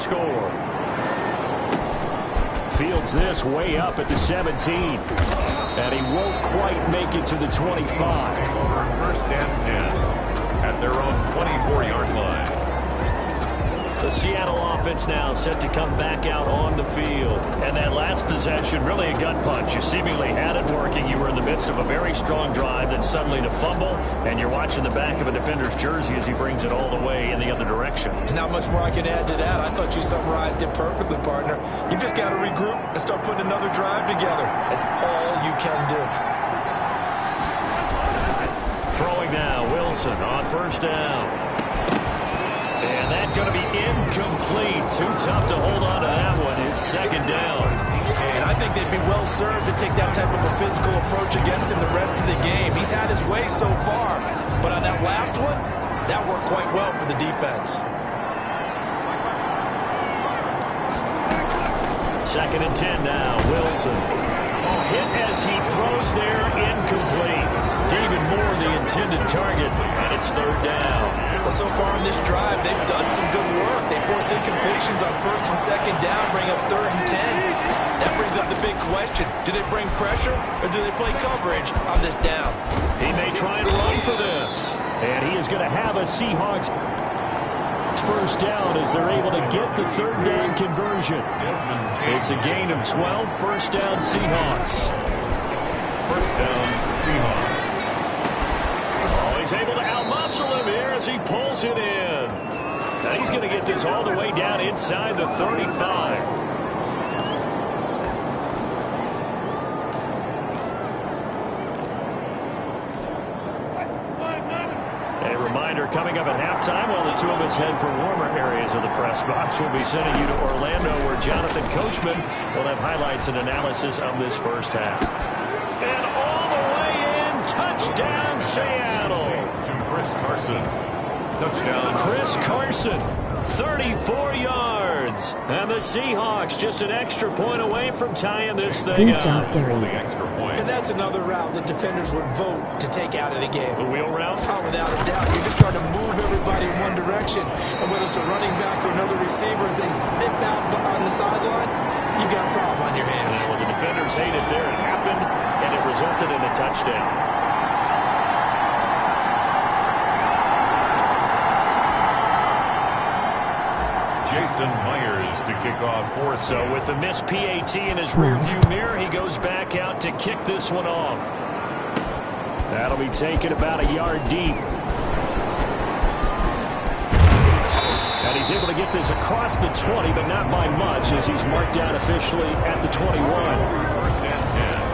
score. Fields this way up at the 17. And he won't quite make it to the 25. First and 10 at their own 24-yard line. The Seattle offense now set to come back out on the field. And that last possession, really a gut punch. You seemingly had it working. You were in the midst of a very strong drive. Then suddenly the fumble. And you're watching the back of a defender's jersey as he brings it all the way in the other direction. There's not much more I can add to that. I thought you summarized it perfectly, partner. You've just got to regroup and start putting another drive together. That's all you can do. Throwing now, Wilson on first down. And that's going to be incomplete. Too tough to hold on to that one. It's second down. And I think they'd be well served to take that type of a physical approach against him the rest of the game. He's had his way so far. But on that last one, that worked quite well for the defense. Second and 10 now. Wilson. Hit as he throws there. Incomplete. David Moore, the intended target. And it's third down. Well, so far in this drive, they've done some good work. They force incompletions on first and second down, bring up third and 10. That brings up the big question. Do they bring pressure or do they play coverage on this down? He may try and run for this. And he is going to have a Seahawks first down as they're able to get the third down conversion. It's a gain of 12, first down Seahawks. First down Seahawks. He's able to outmuscle him here as he pulls it in. Now he's going to get this all the way down inside the 35. A reminder coming up at halftime while the two of us head for warmer areas of the press box. We'll be sending you to Orlando where Jonathan Coachman will have highlights and analysis of this first half. And all the way in, touchdown Seattle. Chris Carson. Touchdown. Chris Carson, 34 yards. And the Seahawks just an extra point away from tying this thing up. The extra point. And that's another route that defenders would vote to take out of the game. The wheel route? Oh, without a doubt. You're just trying to move everybody in one direction. And whether it's a running back or another receiver, as they zip out on the sideline, you've got a problem on your hands. Well, the defenders hate it there. It happened, and it resulted in a touchdown. Jason Myers to kick off for us. So with the missed PAT in his rearview mirror, he goes back out to kick this one off. That'll be taken about a yard deep. And he's able to get this across the 20, but not by much, as he's marked down officially at the 21. First and 10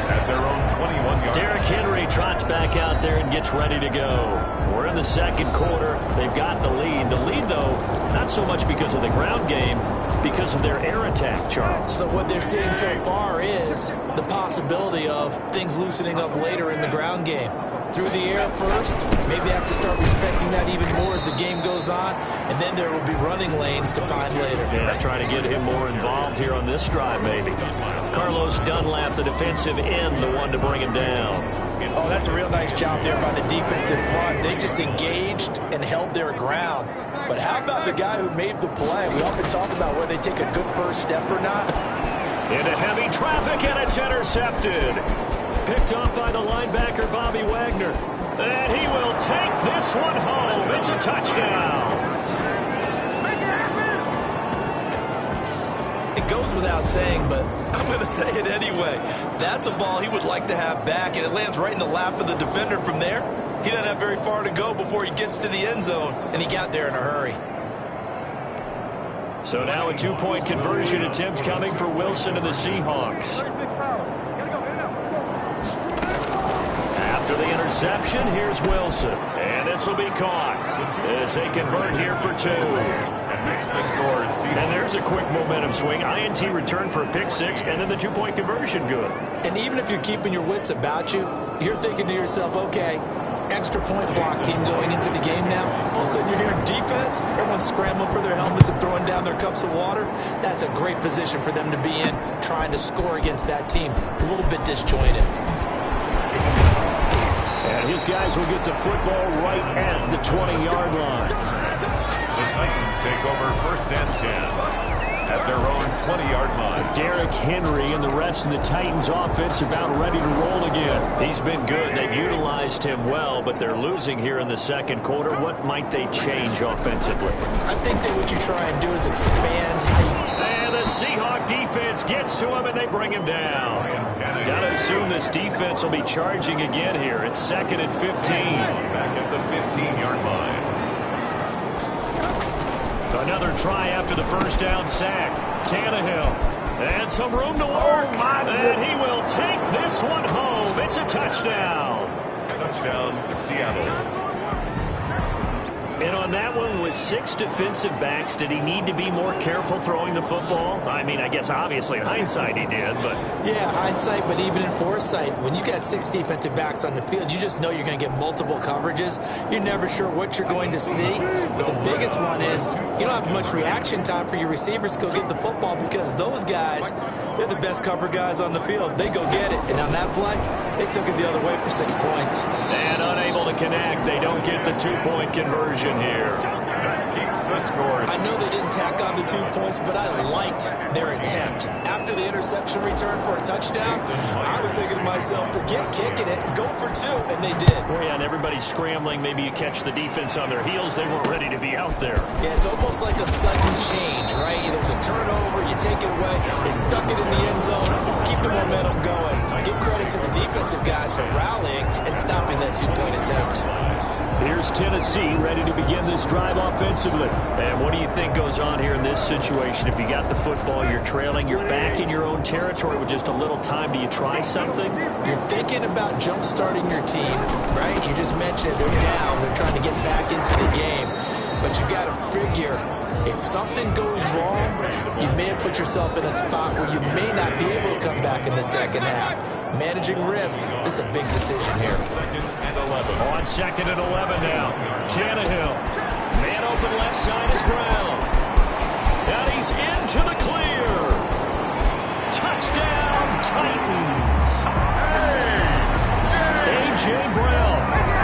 at their own 21-yard. Derrick Henry trots back out there and gets ready to go. We're in the second quarter. They've got the lead. The lead, though, not so much because of the ground game, because of their air attack, Charles. So what they're seeing so far is the possibility of things loosening up later in the ground game. Through the air first, maybe they have to start respecting that even more as the game goes on, and then there will be running lanes to find later. Yeah, trying to get him more involved here on this drive, maybe. Carlos Dunlap, the defensive end, the one to bring him down. Oh, that's a real nice job there by the defensive front. They just engaged and held their ground. But how about the guy who made the play? We often talk about whether they take a good first step or not. Into heavy traffic, and it's intercepted. Picked off by the linebacker, Bobby Wagner. And he will take this one home. It's a touchdown. It goes without saying, but I'm going to say it anyway. That's a ball he would like to have back, and it lands right in the lap of the defender from there. He doesn't have very far to go before he gets to the end zone, and he got there in a hurry. So now a two-point conversion attempt coming for Wilson and the Seahawks. After the interception, here's Wilson. And this will be caught as they convert here for two. And there's a quick momentum swing. INT return for a pick six, and then the two-point conversion good. And even if you're keeping your wits about you, you're thinking to yourself, okay, extra point block team going into the game now. All of a sudden you're hearing defense. Everyone's scrambling for their helmets and throwing down their cups of water. That's a great position for them to be in, trying to score against that team. A little bit disjointed. And his guys will get the football right at the 20-yard line. Titans take over 1st and 10 at their own 20-yard line. Derrick Henry and the rest of the Titans offense about ready to roll again. He's been good. They've utilized him well, but they're losing here in the second quarter. What might they change offensively? I think that what you try and do is expand how you... And the Seahawk defense gets to him, and they bring him down. Got to assume this defense will be charging again here. It's 2nd and 15. Back at the 15-yard line. Another try after the first down sack. Tannehill. And some room to work. And he will take this one home. It's a touchdown. Touchdown, Seattle. And on that one, with 6 defensive backs, did he need to be more careful throwing the football? I mean, I guess obviously in hindsight he did, but... Yeah, hindsight, but even in foresight, when you got 6 defensive backs on the field, you just know you're going to get multiple coverages. You're never sure what you're going to see. But the biggest one is you don't have much reaction time for your receivers to go get the football because those guys, they're the best cover guys on the field. They go get it. And on that play, they took it the other way for 6 points. And unable to connect. They don't get the 2-point conversion here. That keeps the scores. I know they didn't tack on the 2 points, but I liked their attempt. After the interception return for a touchdown, I was thinking to myself, forget kicking it, go for 2, and they did. Well, yeah, and everybody's scrambling. Maybe you catch the defense on their heels. They weren't ready to be out there. Yeah, it's almost like a sudden change, right? There's a turnover, you take it away, they stuck it in the end zone, keep the momentum going. Give credit to the defensive guys for rallying and stopping that 2-point attempt. Here's Tennessee ready to begin this drive offensively. And what do you think goes on here in this situation? If you got the football, you're trailing, you're back in your own territory with just a little time. Do you try something? You're thinking about jump-starting your team, right? You just mentioned they're down. They're trying to get back into the game. But you got to figure, if something goes wrong, you may have put yourself in a spot where you may not be able to come back in the second half. Managing risk, this is a big decision here. 2nd and 11. On 2nd and 11 now. Tannehill. Man open left side is Brown. And he's into the clear. Touchdown, Titans. A.J. Brown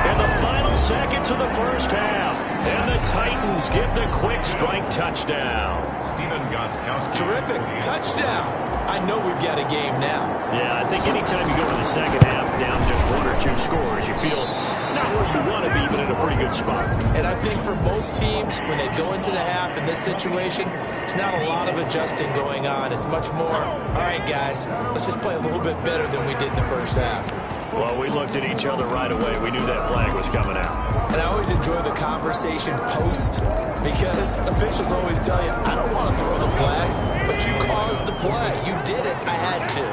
in the final seconds of the first half. And the Titans get the quick strike touchdown. Stephen Gostkowski. Terrific. Touchdown. I know we've got a game now. Yeah, I think anytime you go to the second half down just 1 or 2 scores, you feel not where you want to be, but in a pretty good spot. And I think for most teams, when they go into the half in this situation, it's not a lot of adjusting going on. It's much more, all right, guys, let's just play a little bit better than we did in the first half. Well, we looked at each other right away. We knew that flag was coming out. And I always enjoy the conversation post because officials always tell you, I don't want to throw the flag, but you caused the play. You did it. I had to.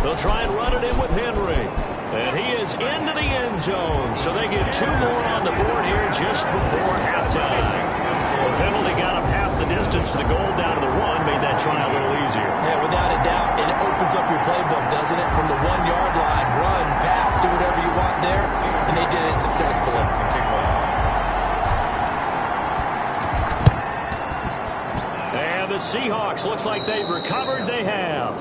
They'll try and run it in with Henry. And he is into the end zone. So they get 2 more on the board here just before halftime. The penalty got him half the distance to the goal down to the 1. Made that try a little easier. Yeah, without a doubt. And it opens up your playbook, doesn't it? From the 1-yard line, run, pass, do whatever you want there. And they did it successfully. And the Seahawks, looks like they've recovered. They have.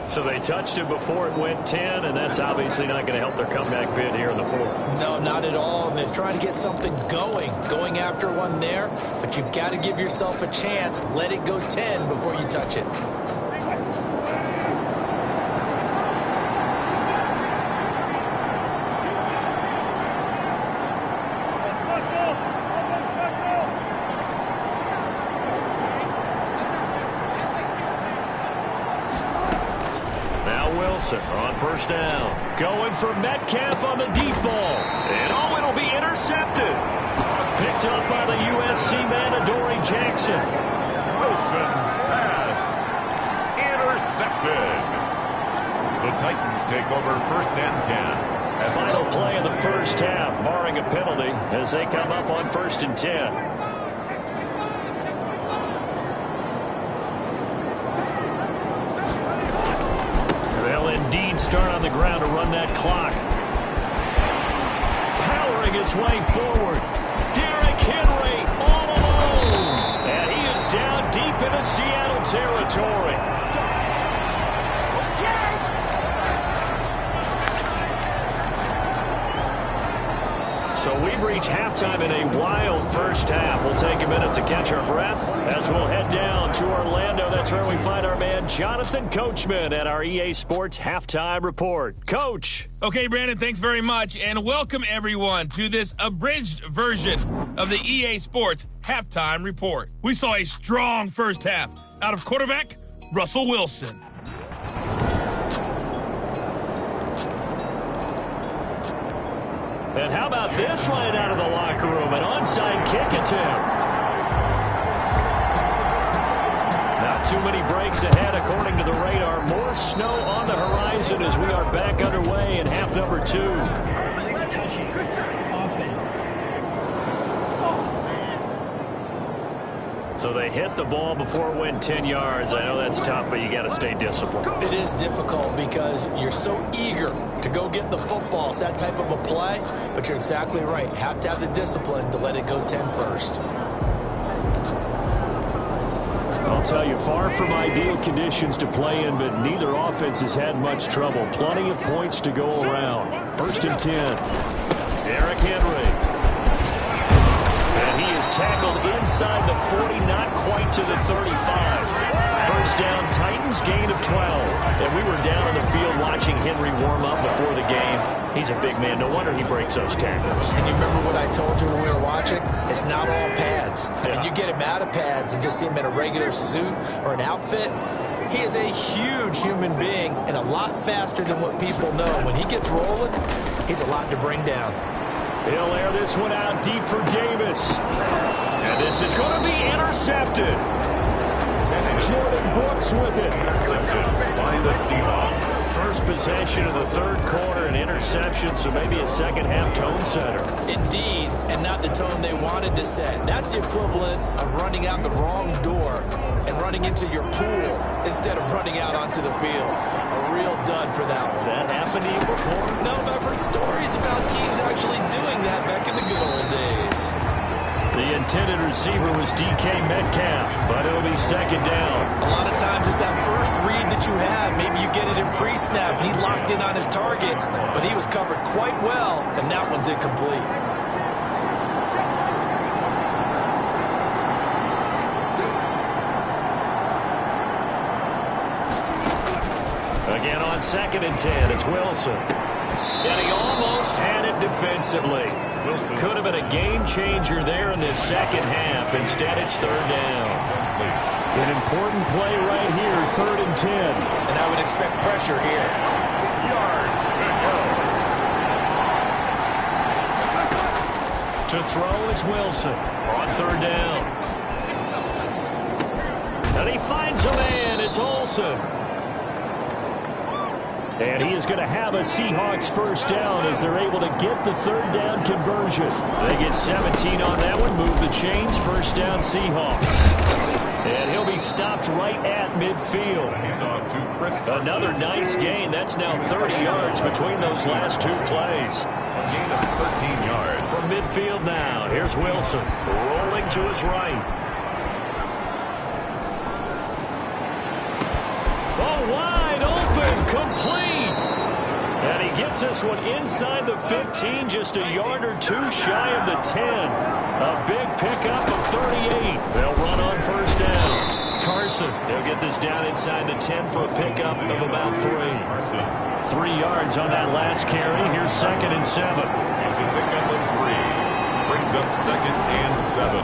So they touched him before it went 10, and that's obviously not going to help their comeback bid here in the 4th. No, not at all. And they're trying to get something going after one there. But you've got to give yourself a chance. Let it go 10 before you touch it. On first down, going for Metcalf on the deep ball. And it'll be intercepted. Picked up by the USC man, Adoree Jackson. Wilson's pass. Intercepted. The Titans take over 1st and 10. Final play of the first half, barring a penalty, as they come up on 1st and 10. Start on the ground to run that clock. Powering his way forward. Derrick Henry all alone. And he is down into Seattle territory. So we've reached halftime in a wild first half. We'll take a minute to catch our breath as we'll head down to Orlando. That's where we find our man Jonathan Coachman at our EA Sports Halftime Report. Coach. Okay, Brandon, thanks very much, and welcome everyone to this abridged version of the EA Sports Halftime Report. We saw a strong first half out of quarterback Russell Wilson. And how about this right out of the locker room? An onside kick attempt. Not too many breaks ahead according to the radar. More snow on the horizon as we are back underway in half number 2. Touching offense. So they hit the ball before it went 10 yards. I know that's tough, but you got to stay disciplined. It is difficult because you're so eager to go get the football. It's that type of a play, but you're exactly right. You have to have the discipline to let it go 10 first. I'll tell you, far from ideal conditions to play in, but neither offense has had much trouble. Plenty of points to go around. 1st and 10. Derrick Henry. And he is tackled inside the 40, not quite to the 35. First down, Titans, gain of 12. And we were down in the field watching Henry warm up before the game. He's a big man. No wonder he breaks those tackles. And you remember what I told you when we were watching? It's not all pads. I mean, you get him out of pads and just see him in a regular suit or an outfit. He is a huge human being and a lot faster than what people know. When he gets rolling, he's a lot to bring down. He'll air this one out deep for Davis. And this is going to be intercepted. Jordan Brooks with it. Intercepted by the Seahawks. First possession of the third quarter, an interception, so maybe a second half tone setter. Indeed, and not the tone they wanted to set. That's the equivalent of running out the wrong door and running into your pool instead of running out onto the field. A real dud for that one. Has that happened to you before? No, but I've heard stories about teams actually doing that back in the good old days. The intended receiver was DK Metcalf, but it'll be second down. A lot of times it's that first read that you have. Maybe you get it in pre-snap, and he locked in on his target, but he was covered quite well, and that one's incomplete. Again on 2nd and 10, it's Wilson. And he almost had it defensively. Wilson. Could have been a game changer there in this second half. Instead, it's 3rd down. An important play right here, 3rd and 10. And I would expect pressure here. Yards to go. To throw is Wilson on 3rd down. And he finds a man. It's Olsen. And he is going to have a Seahawks first down as they're able to get the 3rd down conversion. They get 17 on that one, move the chains, first down Seahawks. And he'll be stopped right at midfield. Another nice gain. That's now 30 yards between those last 2 plays. A gain of 13 yards. From midfield now, here's Wilson rolling to his right. Oh, wide open, complete. And he gets this one inside the 15, just a yard or 2 shy of the 10. A big pickup of 38. They'll run on first down. Carson, they'll get this down inside the 10 for a pickup of about 3. 3 yards on that last carry. Here's 2nd and 7. Here's a pickup of 3. Brings up 2nd and 7.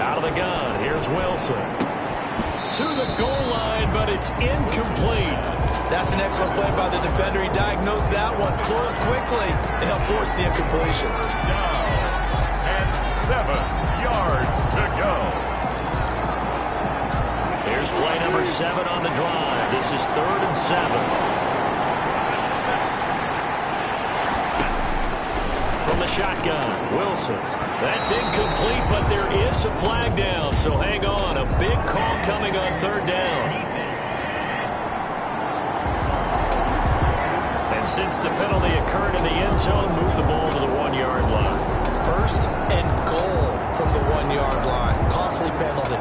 Out of the gun, here's Wilson. To the goal line, but it's incomplete. That's an excellent play by the defender. He diagnosed that one, closed quickly, and helped force the incompletion. Down and 7 yards to go. Here's play number 7 on the drive. This is 3rd and 7. From the shotgun, Wilson. That's incomplete, but there is a flag down, so hang on. A big call coming on 3rd down. And since the penalty occurred in the end zone, move the ball to the 1-yard line. 1st and goal from the 1-yard line. Costly penalty.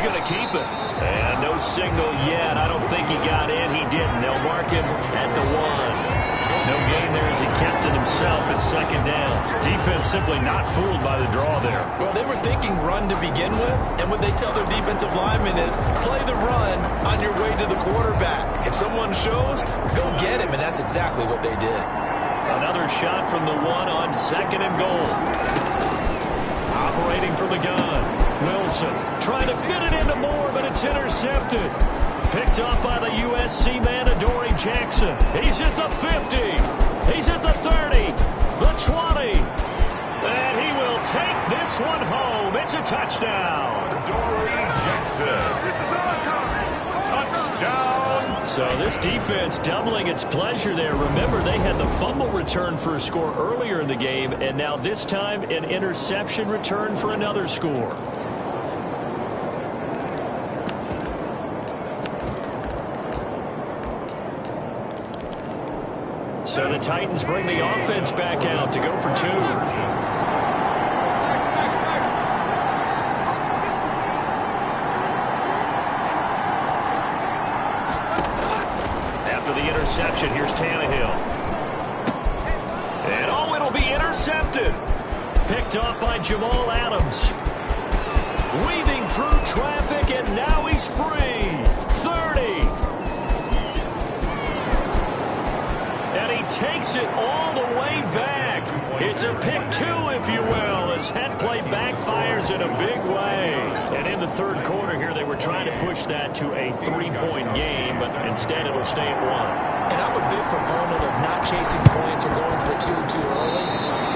He's going to keep it. And no signal yet. I don't think he got in. He didn't. They'll mark him at the 1. No gain there as he kept it himself at second down. Defense simply not fooled by the draw there. Well, they were thinking run to begin with, and what they tell their defensive linemen is play the run on your way to the quarterback. If someone shows, go get him, and that's exactly what they did. Another shot from the 1 on second and goal. Operating from the gun. Wilson trying to fit it into Moore, but it's intercepted. Picked up by the USC man, Adoree Jackson. He's at the 50. He's at the 30. The 20. And he will take this one home. It's a touchdown. Adoree Jackson. Touchdown. So this defense doubling its pleasure there. Remember, they had the fumble return for a score earlier in the game, and now this time an interception return for another score. So the Titans bring the offense back out to go for 2. After the interception, here's Tannehill. And oh, it'll be intercepted. Picked off by Jamal Adams. Weaving through traffic, and now he's free. 30. Takes it all the way back. It's a pick 2, if you will, as that play backfires in a big way. And in the third quarter here, they were trying to push that to a 3-point game, but instead it'll stay at 1. And I'm a big proponent of not chasing points or going for 2 too early.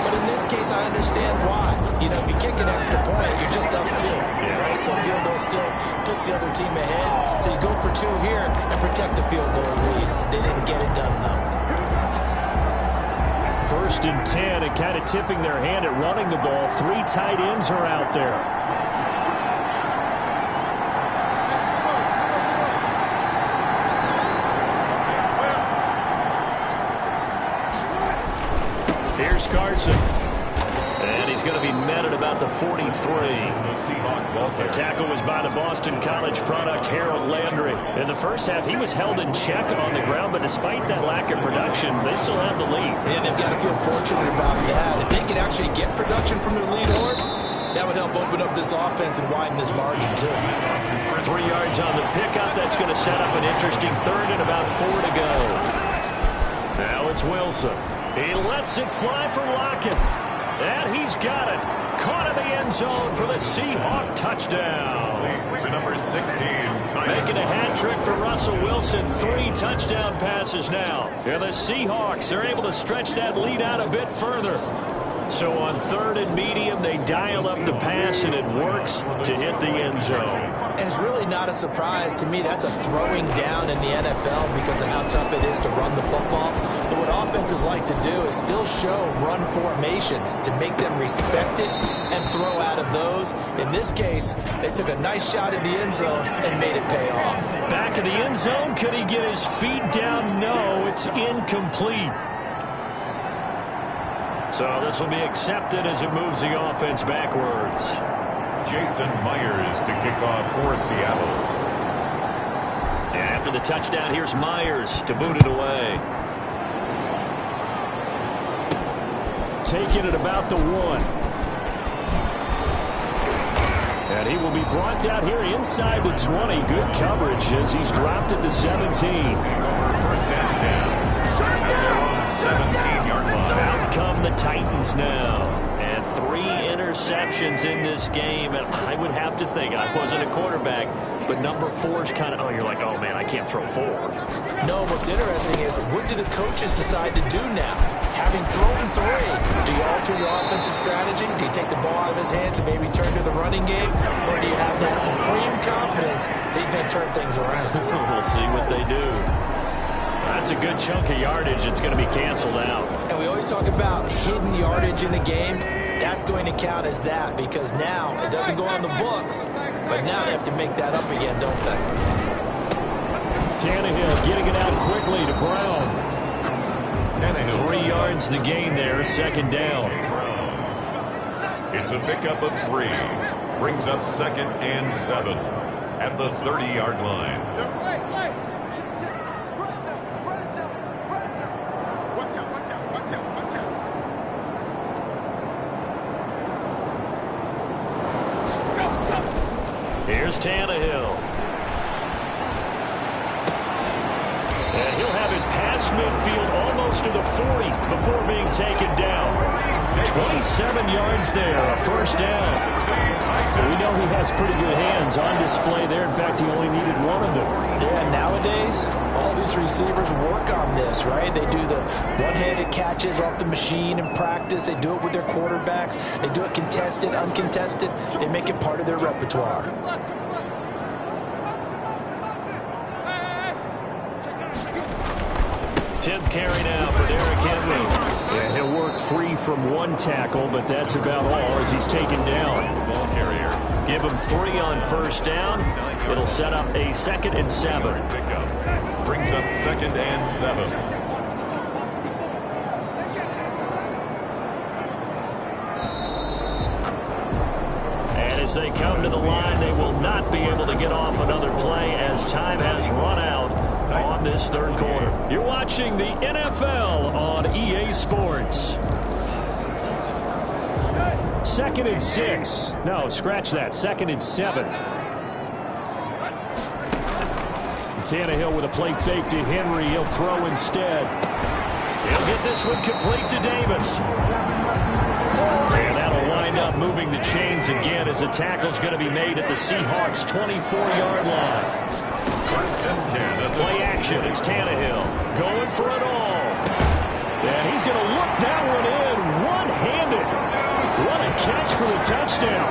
But in this case, I understand why. You know, if you kick an extra point, you're just up 2. Right? So field goal still puts the other team ahead. So you go for 2 here and protect the field goal lead. They didn't get it done, though. 1st and 10, and kind of tipping their hand at running the ball. 3 tight ends are out there. Here's Carson. And he's going to be met at about the 43. The tackle was by the Boston College product, Harold Landry. In the first half, he was held in check on the ground, but despite that lack of production, they still have the lead. And they've got to feel fortunate about that. If they can actually get production from their lead horse, that would help open up this offense and widen this margin, too. 3 yards on the pickup. That's going to set up an interesting 3rd and about 4 to go. Now it's Wilson. He lets it fly for Lockett. And he's got it. Caught in the end zone for the Seahawk touchdown. To number 16. Making a hat trick for Russell Wilson. 3 touchdown passes now. And the Seahawks are able to stretch that lead out a bit further. So on 3rd and medium, they dial up the pass, and it works to hit the end zone. And it's really not a surprise to me. That's a throwing down in the NFL because of how tough it is to run the football. But what offenses like to do is still show run formations to make them respect it and throw out of those. In this case, they took a nice shot at the end zone and made it pay off. Back in the end zone, could he get his feet down? No, it's incomplete. So this will be accepted as it moves the offense backwards. Jason Myers to kick off for Seattle. And after the touchdown, here's Myers to boot it away. Taking it about the 1. And he will be brought out here inside the 20. Good coverage as he's dropped at the 17. First and 10. 17-yard line. Out come the Titans now. And 3 interceptions in this game. And I would have to think, I wasn't a quarterback, but number 4 is kind of, oh, you're like, oh, man, I can't throw 4. No, what's interesting is what do the coaches decide to do now? Having thrown 3, do you alter your offensive strategy? Do you take the ball out of his hands and maybe turn to the running game? Or do you have that supreme confidence that he's going to turn things around? We'll see what they do. That's a good chunk of yardage. It's going to be canceled out. And we always talk about hidden yardage in a game. That's going to count as that because now it doesn't go on the books, but now they have to make that up again, don't they? Tannehill getting it out quickly to Brown. 3 yards the gain there, 2nd down. It's a pickup of 3. Brings up 2nd and 7. at the 30-yard line. Here's Tannehill. And he'll have it past midfield almost to the 40 before being taken down. 27 yards there, a first down. We know he has pretty good hands on display there. In fact, he only needed one of them. Yeah, nowadays, all these receivers work on this, right? They do the one-handed catches off the machine in practice. They do it with their quarterbacks. They do it contested, uncontested. They make it part of their repertoire. 10th carry now for Derrick Henry. Yeah, he'll work free from one tackle, but that's about all as he's taken down. Ball carrier. Give him 3 on first down. It'll set up a 2nd and 7. Pickup. Brings up 2nd and 7. And as they come to the line, they will not be able to get off another play as time has run out on this third quarter. You're watching the NFL on EA Sports. 2nd and 6. No, scratch that. 2nd and 7. Tannehill with a play fake to Henry. He'll throw instead. He'll get this one complete to Davis. And that'll wind up moving the chains again as the tackle's going to be made at the Seahawks' 24-yard line. Play action, it's Tannehill going for it all. And he's going to look that one in one-handed. What a catch for the touchdown.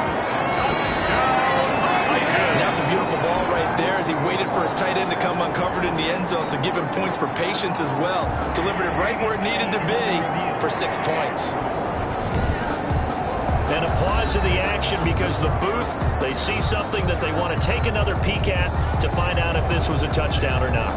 That's a beautiful ball right there as he waited for his tight end to come uncovered in the end zone, so give him points for patience as well. Delivered it right where it needed to be for 6 points. And a pause in the action because the booth, they see something that they want to take another peek at to find out if this was a touchdown or not.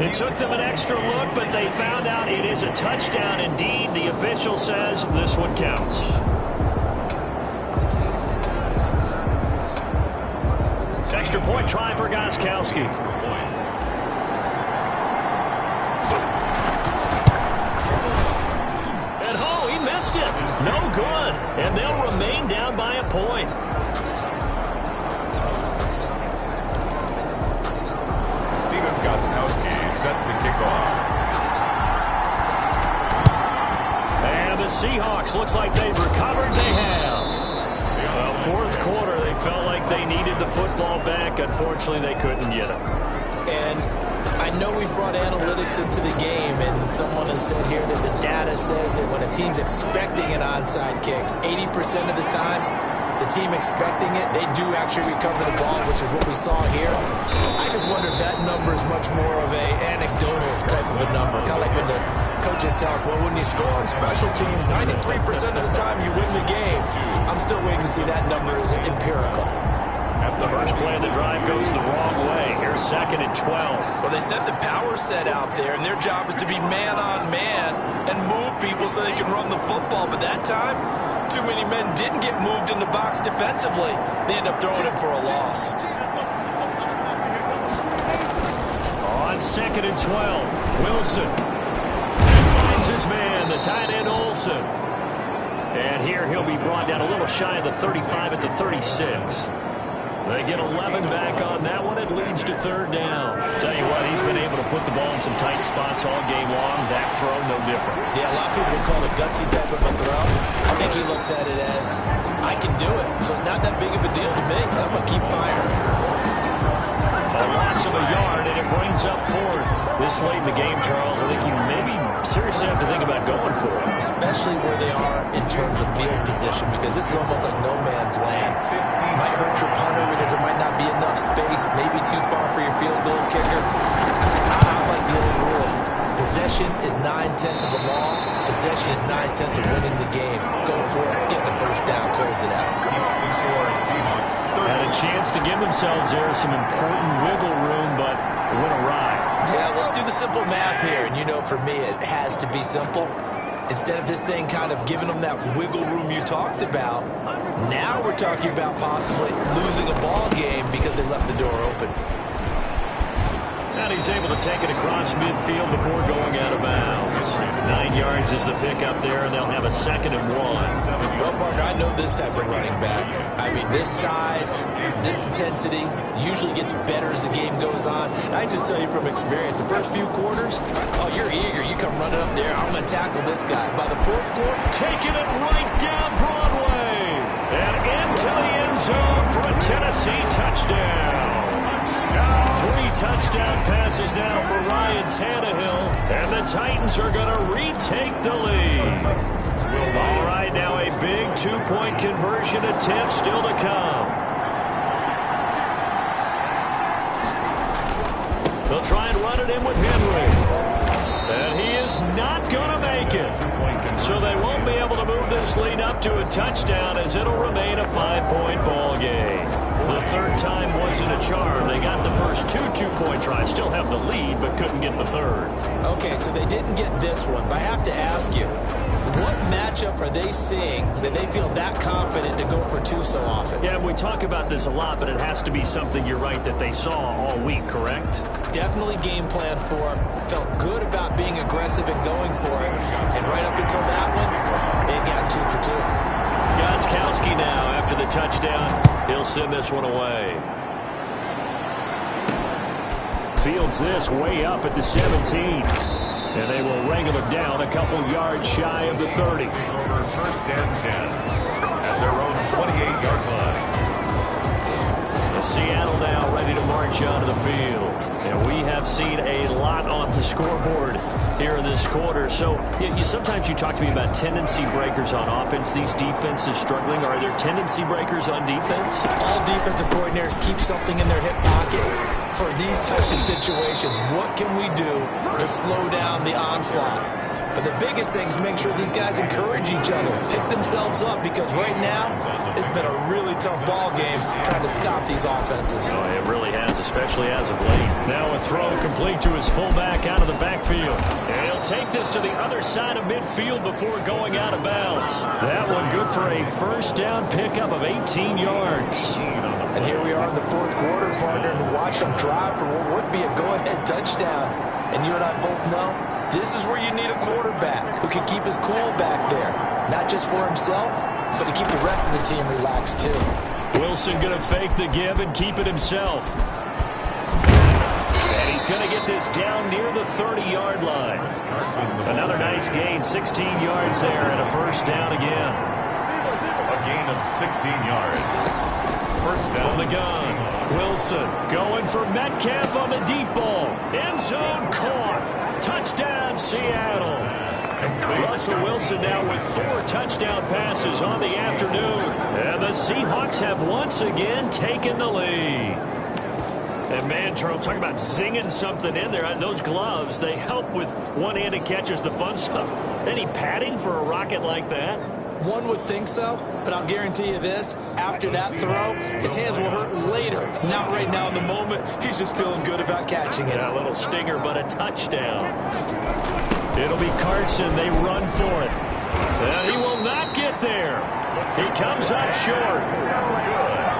It took them an extra look, but they found out it is a touchdown indeed. The official says this one counts. Extra point try for Gostkowski. And oh, he missed it. No good. And they'll remain down by a point. Set to kick off. And the Seahawks, looks like they've recovered. They have. Well, fourth quarter, they felt like they needed the football back. Unfortunately, they couldn't get it. And I know we brought analytics into the game, and someone has said here that the data says that when a team's expecting an onside kick, 80% of the time, the team expecting it, they do actually recover the ball, which is what we saw here. I just wonder if that number is much more of a anecdotal type of a number. Kind of like when the coaches tell us, well, when you score on special teams, 93% of the time you win the game. I'm still waiting to see that number is empirical. The first play of the drive goes the wrong way. Here's 2nd and 12. Well, they sent the power set out there, and their job is to be man-on-man and move people so they can run the football. But that time, too many men didn't get moved in the box defensively. They end up throwing him for a loss. On 2nd and 12, Wilson finds his man, the tight end Olsen. And here he'll be brought down a little shy of the 35 at the 36. They get 11 back on that one. It leads to 3rd down. Tell you what, he's been able to put the ball in some tight spots all game long. That throw, no different. Yeah, a lot of people would call it a gutsy type of a throw. I think he looks at it as, I can do it. So it's not that big of a deal to me. I'm going to keep firing. A loss of a yard, and it brings up 4th. This late in the game, Charles, I think you maybe seriously have to think about going for it. Especially where they are in terms of field position, because this is almost like no man's land. Might hurt your punter because there might not be enough space, maybe too far for your field goal kicker. I like the old rule. Possession is 9/10 of the law. possession is 9/10 of winning the game. Go for it. Get the first down. Close it out. Keeps the score Seahawks 30. Had a chance to give themselves there some important wiggle room, but it went awry. Yeah, let's do the simple math here. And you know, for me, it has to be simple. Instead of this thing kind of giving them that wiggle room you talked about, now we're talking about possibly losing a ball game because they left the door open. And he's able to take it across midfield before going out of bounds. 9 yards is the pickup there, and they'll have a 2nd and 1. Well, partner, I know this type of running back. I mean, this size, this intensity usually gets better as the game goes on. And I just tell you from experience, the first few quarters, oh, you're eager. You come running up there. I'm going to tackle this guy. By the 4th quarter, Taking it right down Broadway. And into the end zone for a Tennessee touchdown. 3 touchdown passes now for Ryan Tannehill, and the Titans are going to retake the lead. All right, now a big 2-point conversion attempt still to come. They'll try and run it in with Henry, and he is not going to make it. So they won't be able to move this lead up to a touchdown, as it'll remain a 5-point ball game. The 3rd time wasn't a charm. They got the first 2 2-point tries, still have the lead, but couldn't get the 3rd. Okay, so they didn't get this one, but I have to ask you, what matchup are they seeing that they feel that confident to go for 2 so often? Yeah, we talk about this a lot, but it has to be something, you're right, that they saw all week, correct? Definitely game planned for, felt good about being aggressive and going for it, and right up until that one, they got 2 for 2. Gostkowski now, after the touchdown, he'll send this one away. Fields this way up at the 17. And they will wrangle it down a couple yards shy of the 30. Over 1st and 10 at their own 28-yard line. Seattle now ready to march onto the field. And we have seen a lot on the scoreboard here in this quarter. So sometimes you talk to me about tendency breakers on offense. These defenses struggling. Are there tendency breakers on defense? All defensive coordinators keep something in their hip pocket for these types of situations. What can we do to slow down the onslaught? But the biggest thing is make sure these guys encourage each other, pick themselves up, because right now it's been a really tough ball game trying to stop these offenses. Oh, it really has, especially as of late. Now a throw complete to his fullback out of the backfield. And he'll take this to the other side of midfield before going out of bounds. That one good for a 1st down pickup of 18 yards. And here we are in the 4th quarter, partner, and watch them drive for what would be a go-ahead touchdown. And you and I both know this is where you need a quarterback who can keep his cool back there. Not just for himself, but to keep the rest of the team relaxed too. Wilson going to fake the give and keep it himself. And he's going to get this down near the 30-yard line. Another nice gain, 16 yards there, and a 1st down again. A gain of 16 yards. 1st down. From the gun, Wilson going for Metcalf on the deep ball. End zone caught. Touchdown, Seattle. Russell Wilson now with 4 touchdown passes on the afternoon. And the Seahawks have once again taken the lead. And man, Charles, talking about zinging something in there. Those gloves, they help with one-handed catches, the fun stuff. Any padding for a rocket like that? One would think so, but I'll guarantee you this, after that throw, his hands will hurt later. Not right now in the moment. He's just feeling good about catching it. Yeah, a little stinger, but a touchdown. It'll be Carson. They run for it. And he will not get there. He comes up short.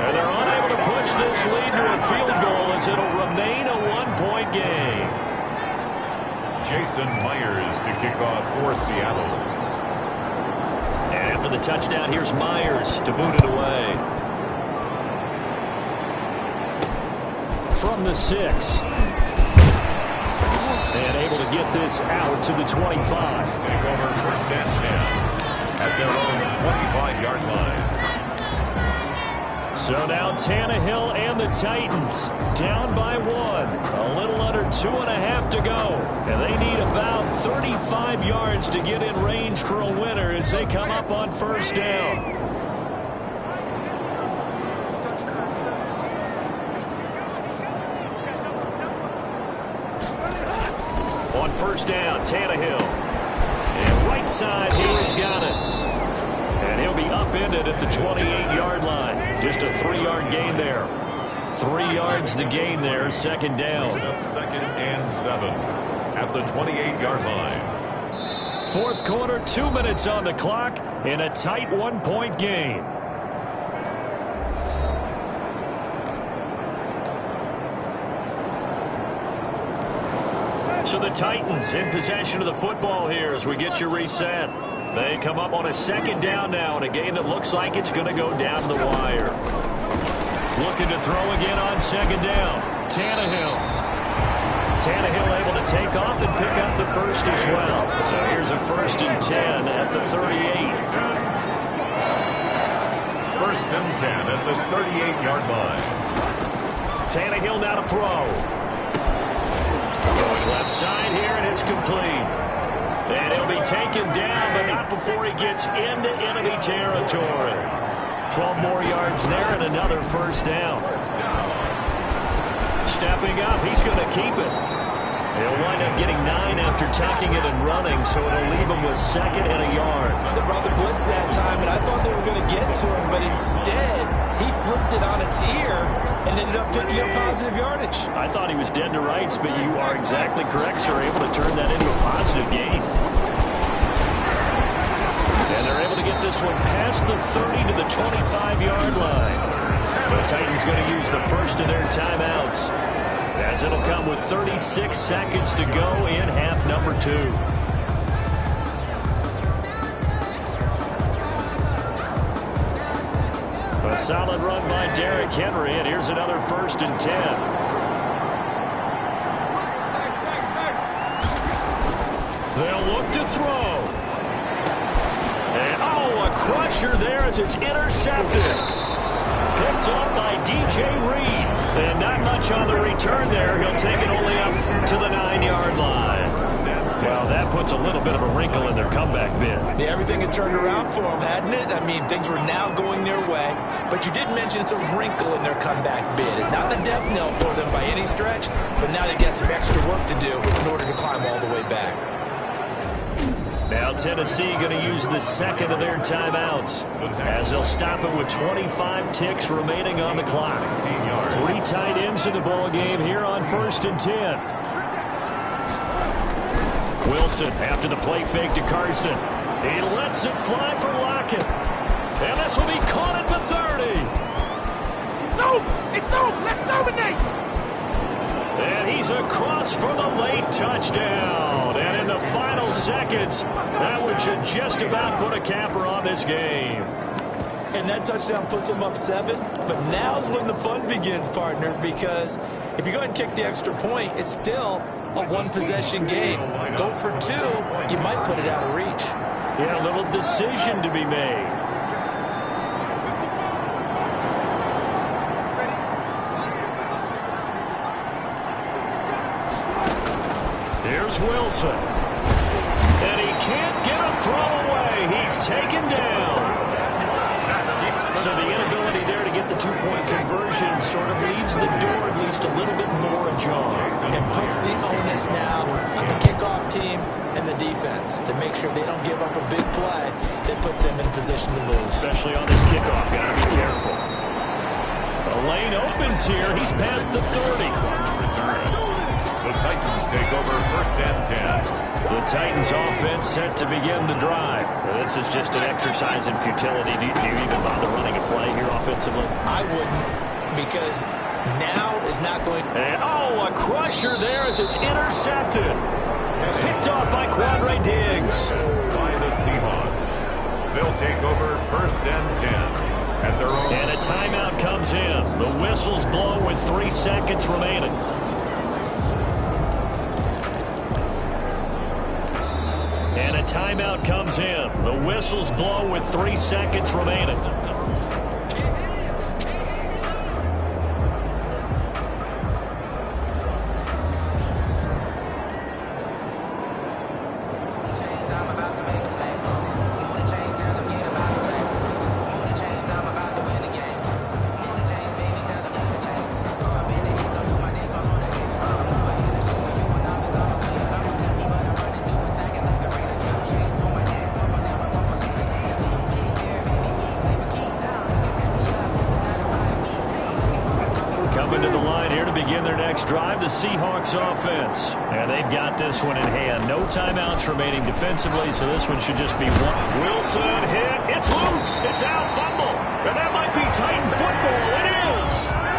And they're unable to push this lead to a field goal as it'll remain a 1-point game. Jason Myers to kick off for Seattle. After the touchdown, here's Myers to boot it away. From the 6. And able to get this out to the 25. Take over 1st and 10 at their own 25-yard line. So now Tannehill and the Titans down by 1. A little under 2.5 to go. And they need about 35 yards to get in range for a winner as they come up on 1st down. On 1st down, Tannehill. And right side. Here he's got it. And he'll be upended at the 28-yard line. Just a 3-yard gain there. 3 yards the gain there, second down. Second and 7 at the 28-yard line. Fourth quarter, 2 minutes on the clock, in a tight 1-point game. So the Titans in possession of the football here as we get you reset. They come up on a second down now in a game that looks like it's going to go down the wire. Looking to throw again on second down. Tannehill able to take off and pick up the first as well. So here's a 1st and 10 at the 38. 1st and 10 at the 38-yard line. Tannehill now to throw. Going left side here, and it's complete. And he'll be taken down, but not before he gets into enemy territory. 12 more yards there and another 1st down. Stepping up, he's going to keep it. He'll wind up getting 9 after tucking it and running, so it'll leave him with 2nd and a yard. The brother blitzed that time, and I thought they were going to get to him, but instead he flipped it on its ear and ended up picking up positive yardage. I thought he was dead to rights, but you are exactly correct, sir. Able to turn that into a positive gain. And they're able to get this one past the 30 to the 25-yard line. The Titans going to use the first of their timeouts, as it'll come with 36 seconds to go in half number 2. A solid run by Derrick Henry, and here's another 1st and 10. They'll look to throw. And, a crusher there as it's intercepted. Picked up by DJ Reed. And not much on the return there. He'll take it only up to the 9-yard line. Well, that puts a little bit of a wrinkle in their comeback bid. Yeah, everything had turned around for them, hadn't it? I mean, things were now going their way. But you did mention it's a wrinkle in their comeback bid. It's not the death knell for them by any stretch, but now they got some extra work to do in order to climb all the way back. Now Tennessee going to use the second of their timeouts, as they'll stop it with 25 ticks remaining on the clock. 3 tight ends in the ball game here on 1st and 10. Wilson after the play fake to Carson. He lets it fly for Lockett. And this will be caught at the 30. It's over. Let's dominate. And he's across for the late touchdown. And in the final seconds, that one should just about put a capper on this game. And that touchdown puts them up 7. But now's when the fun begins, partner, because if you go ahead and kick the extra point, it's still a 1-possession game. Go for 2, you might put it out of reach. Yeah, a little decision to be made. Here's Wilson. And he can't get a throw away. He's taken down. So the inability there to get the 2-point conversion sort of leaves the door at least a little bit more ajar. And puts the onus now on the kickoff team and the defense to make sure they don't give up a big play that puts them in position to lose. Especially on this kickoff. Got to be careful. The lane opens here. He's past the 30. The Titans take over 1st and 10. The Titans offense set to begin the drive. Now, this is just an exercise in futility. Do you even bother running a play here offensively? I wouldn't, because now is not going. And, a crusher there as it's intercepted. Picked off by Quandre Diggs. By the Seahawks. They'll take over 1st and 10 at their own. And a timeout comes in. The whistles blow with 3 seconds remaining. And a timeout comes in. The whistles blow with 3 seconds remaining. Eagles offense. And they've got this one in hand. No timeouts remaining defensively, so this one should just be one. Wilson hit. It's loose. It's out. Fumble. And that might be Titan football. It is.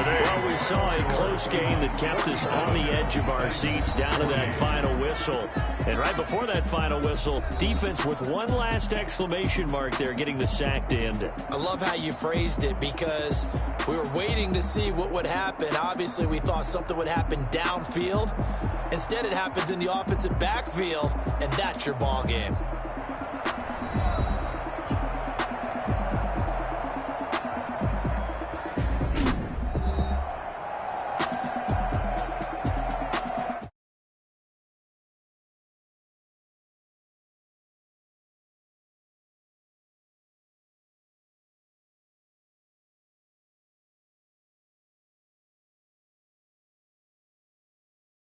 Well, we saw a close game that kept us on the edge of our seats down to that final whistle. And right before that final whistle, defense with one last exclamation mark there, getting the sack to end it. I love how you phrased it because we were waiting to see what would happen. Obviously, we thought something would happen downfield. Instead, it happens in the offensive backfield, and that's your ball game.